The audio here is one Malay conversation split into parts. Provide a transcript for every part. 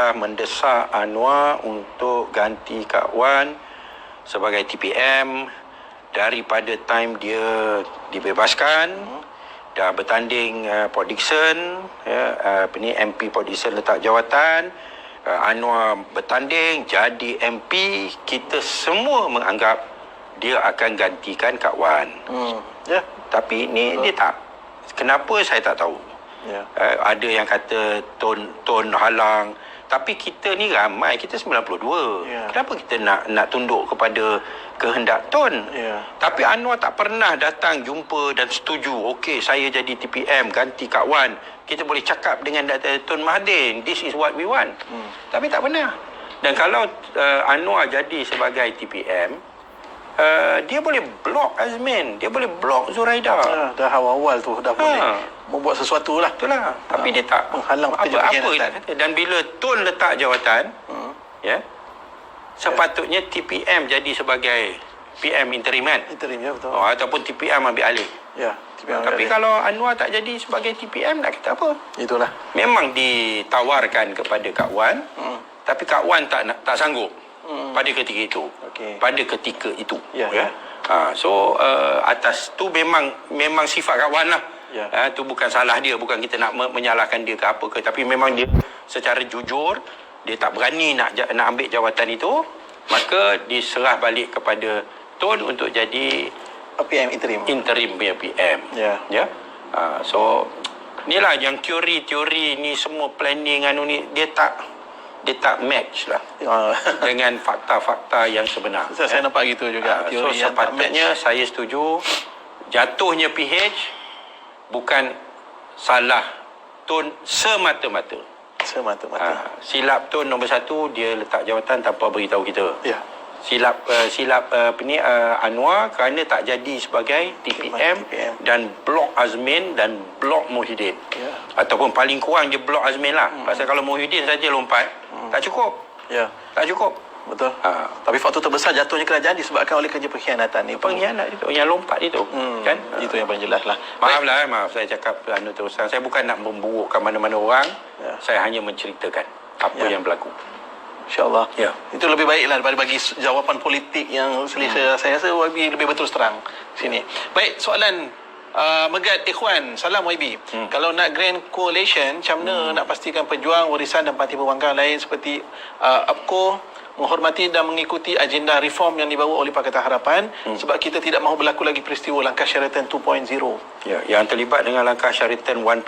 telah mendesak Anwar untuk ganti Kak Wan sebagai TPM daripada time dia dibebaskan. Dah bertanding Port Dickson, MP Port Dickson letak jawatan, Anwar bertanding jadi MP. Kita semua menganggap dia akan gantikan Kak Wan. Tapi ni dia tak. Kenapa saya tak tahu. Ada yang kata Tun halang, tapi kita ni ramai, kita 92. Kenapa kita nak tunduk kepada kehendak Tun? Tapi Anwar tak pernah datang jumpa dan setuju, okey saya jadi TPM ganti Kak Wan, kita boleh cakap dengan Tun Mahathir, this is what we want. Tapi tak pernah. Dan kalau Anwar jadi sebagai TPM, dia boleh blok Azmin, dia boleh blok Zuraida. Dah awal-awal tu dah boleh membuat sesuatu lah. Itulah. Tapi dia tak menghalang apa dia kata. Dan bila Tun letak jawatan, sepatutnya TPM jadi sebagai PM interim kan? Interim, ya betul. Ataupun TPM ambil alih. TPM tapi kalau Anwar tak jadi sebagai TPM, nak kata apa? Itulah. Memang ditawarkan kepada Kak Wan, tapi Kak Wan tak sanggup pada ketika itu. Pada ketika itu. So atas tu memang sifat Kak Wan lah. Tu bukan salah dia, bukan kita nak menyalahkan dia ke apa ke, tapi memang dia secara jujur dia tak berani nak ambil jawatan itu, maka diserah balik kepada Tun untuk jadi PM interim punya PM. So inilah yang teori ni semua planning ni dia tak match lah dengan fakta-fakta yang sebenar. Saya nampak gitu juga. So sepatutnya saya setuju jatuhnya PH bukan salah Tun semata-mata. Silap Tun nombor satu, dia letak jawatan tanpa beritahu kita. Silap Anwar kerana tak jadi sebagai TPM dan blok Azmin dan blok Muhyiddin. Ataupun paling kurang dia blok Azmin lah. Pasal kalau Muhyiddin saja lompat, tak cukup. Tak cukup. Betul. Tapi faktor terbesar jatuhnya kerajaan disebabkan oleh kerja pengkhianatan ni. Pengkhianat itu, yang lompat itu. Kan? Itu yang paling jelas lah. Maaf saya cakap terus terang. Saya bukan nak memburukkan mana-mana orang. Saya hanya menceritakan apa yang berlaku. InsyaAllah. Itu lebih baiklah daripada bagi jawapan politik yang selesa. Saya rasa YB lebih betul terang sini. Baik, soalan Megat Ikhwan. Salam YB. Kalau nak Grand Coalition, macam mana nak pastikan pejuang, warisan dan parti pembangkang lain seperti APCO menghormati dan mengikuti agenda reform yang dibawa oleh Pakatan Harapan, sebab kita tidak mahu berlaku lagi peristiwa langkah Sheraton 2.0. Yang terlibat dengan langkah Sheraton 1.0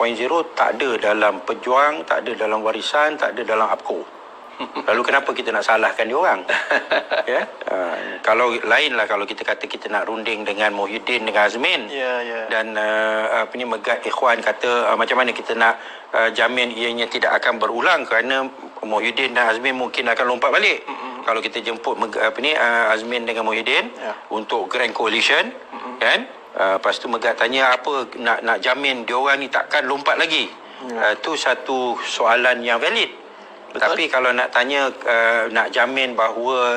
tak ada dalam pejuang, tak ada dalam warisan, tak ada dalam APCO. Lalu kenapa kita nak salahkan dia orang? Kalau lain lah kalau kita kata kita nak runding dengan Muhyiddin dengan Azmin. Dan Megat Ikhwan kata macam mana kita nak jamin ianya tidak akan berulang kerana Muhyiddin dan Azmin mungkin akan lompat balik. Kalau kita jemput Azmin dengan Muhyiddin untuk Grand Coalition, kan? Lepas tu Megat tanya apa nak jamin dia orang ni takkan lompat lagi. Tu satu soalan yang valid. Betul. Tapi kalau nak tanya nak jamin bahawa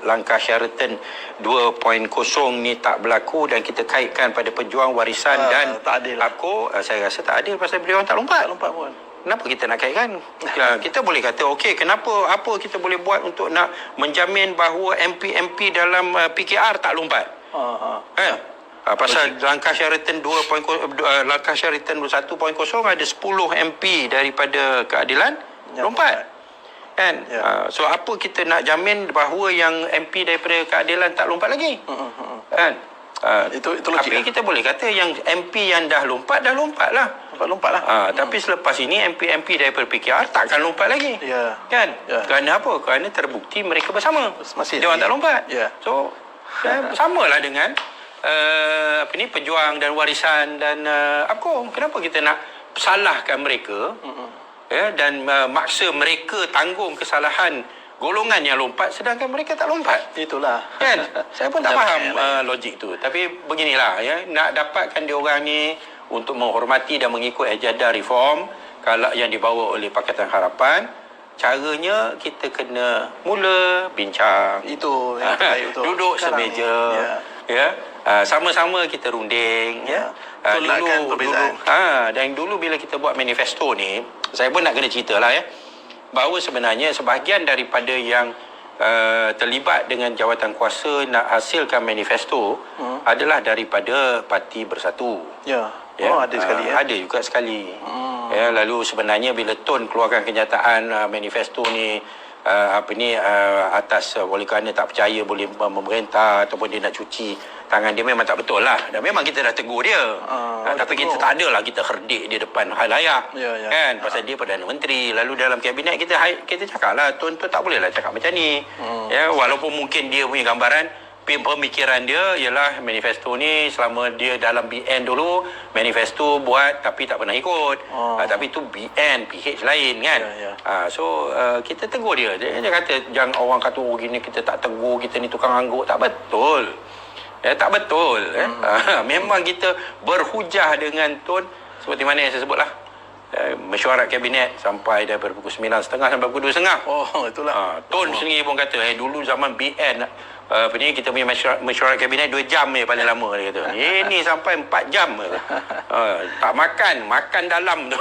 langkah Sheraton 2.0 ni tak berlaku dan kita kaitkan pada pejuang, warisan dan APCO, saya rasa tak adil pasal beliau tak lompat pun. Kenapa kita nak kaitkan? Kita boleh kata okey, apa kita boleh buat untuk nak menjamin bahawa MP dalam PKR tak lompat? Pasal langkah Sheraton 2.0, langkah Sheraton 1.0 ada 10 MP daripada keadilan lompat kan? So apa kita nak jamin bahawa yang MP daripada keadilan tak lompat lagi? Kan? Itu logik. Tapi kita boleh kata yang MP yang dah lompat lah. Tapi selepas ini MP daripada PKR takkan lompat lagi. Kan? Kerana apa? Kerana terbukti mereka bersama. Dia orang tak lompat. So samalah dengan pejuang dan warisan dan APCO. Kenapa kita nak salahkan mereka? Dan maksa mereka tanggung kesalahan golongan yang lompat sedangkan mereka tak lompat. Itulah. Kan? Saya pun tak faham logik tu. Tapi beginilah nak dapatkan diorang ni untuk menghormati dan mengikut agenda reform kalau yang dibawa oleh Pakatan Harapan, caranya kita kena mula bincang. Itu duduk semeja. Sama-sama kita runding. Dulu bila kita buat manifesto ni, saya pun nak kena cerita lah bahawa sebenarnya sebahagian daripada yang terlibat dengan jawatan kuasa nak hasilkan manifesto adalah daripada Parti Bersatu. Ya. Oh, ada sekali ya. Ada juga sekali. Ya, lalu sebenarnya bila Tun keluarkan kenyataan manifesto ni atas oleh kerana tak percaya boleh memerintah ataupun dia nak cuci tangan dia, memang tak betul lah. Dan memang kita dah tegur dia. Tapi kita tak adalah kita herdik dia depan halayak. Kan? Pasal dia Perdana Menteri. Lalu dalam kabinet kita cakap lah, Tun tak boleh lah cakap macam ni. Ya, walaupun mungkin dia punya gambaran, pemikiran dia ialah manifesto ni selama dia dalam BN dulu, manifesto buat tapi tak pernah ikut. Tapi tu BN, PH lain kan. So kita tegur dia. Dia kata jangan orang kata gini kita tak tegur, kita ni tukang angguk. Tak betul. Tak betul. Memang kita berhujah dengan Tun seperti mana yang saya sebutlah. Mesyuarat kabinet sampai daripada pukul 9.30 sampai pukul 2.30. Oh, itulah. Tun sendiri pun kata dulu zaman BN kita punya mesyuarat kabinet 2 jam je paling lama, dia kata. Ini sampai 4 jam. Tak makan dalam tu.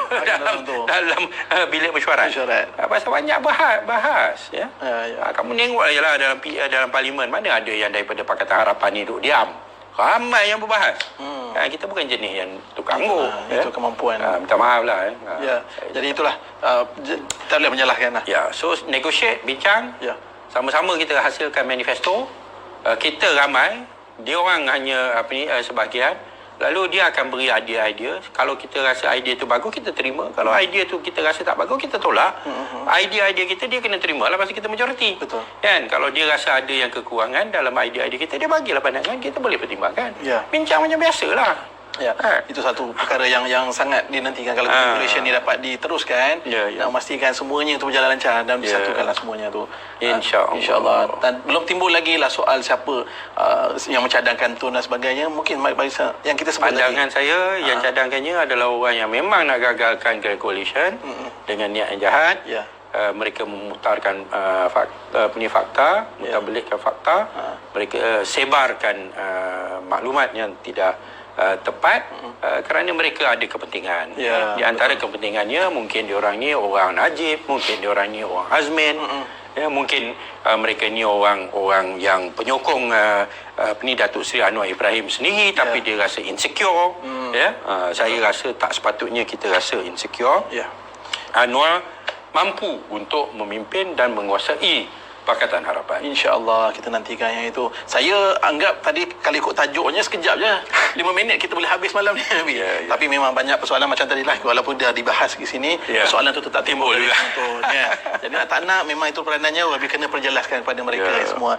dalam bilik mesyuarat. Pasal banyak bahas ya. Kamu tengok je lah dalam parlimen, mana ada yang daripada Pakatan Harapan ni duduk diam. Ramai yang berbahas. Kita bukan jenis yang tukang angguk. Itu kemampuan. Minta maaf lah. Jadi itulah. Tak boleh menyalahkan lah. So negotiate, bincang. Sama-sama kita hasilkan manifesto. Kita ramai, dia orang hanya sebahagian. Lalu dia akan beri idea-idea. Kalau kita rasa idea tu bagus, kita terima. Kalau idea tu kita rasa tak bagus, kita tolak. Idea-idea kita dia kena terima lah pasal kita majoriti. Betul. Kan? Kalau dia rasa ada yang kekurangan dalam idea-idea kita, dia bagilah pandangan, kita boleh pertimbangkan. Bincang macam biasalah. Itu satu perkara yang sangat dinantikan kalau regulation ni dapat diteruskan. Nak memastikan semuanya itu berjalan lancar dan disatukanlah semuanya tu. InsyaAllah. Dan belum timbul lagi lah soal siapa yang mencadangkan Tun dan sebagainya. Mungkin yang kita sebut pandangan tadi. saya yang cadangkannya adalah orang yang memang nak gagalkan Grand Coalition dengan niat yang jahat. Mereka memutarkan fakta, mutablikkan fakta. Mereka sebarkan maklumat yang tidak tepat kerana mereka ada kepentingan. Di antara kepentingannya mungkin diorang ni orang Najib, mungkin diorang ni orang Azmin, mungkin mereka ni orang yang penyokong Datuk Seri Anwar Ibrahim sendiri, tapi dia rasa insecure. Saya rasa tak sepatutnya kita rasa insecure. Anwar mampu untuk memimpin dan menguasai Pakatan Harapan. InsyaAllah kita nantikan yang itu. Saya anggap tadi kalau ikut tajuknya sekejap je. 5 minit kita boleh habis malam ni. Tapi memang banyak persoalan macam tadi lah. Walaupun dah dibahas di sini, persoalan tu tetap timbul juga. Jadi nak tak nak memang itu peranannya lebih kena perjelaskan kepada mereka semua.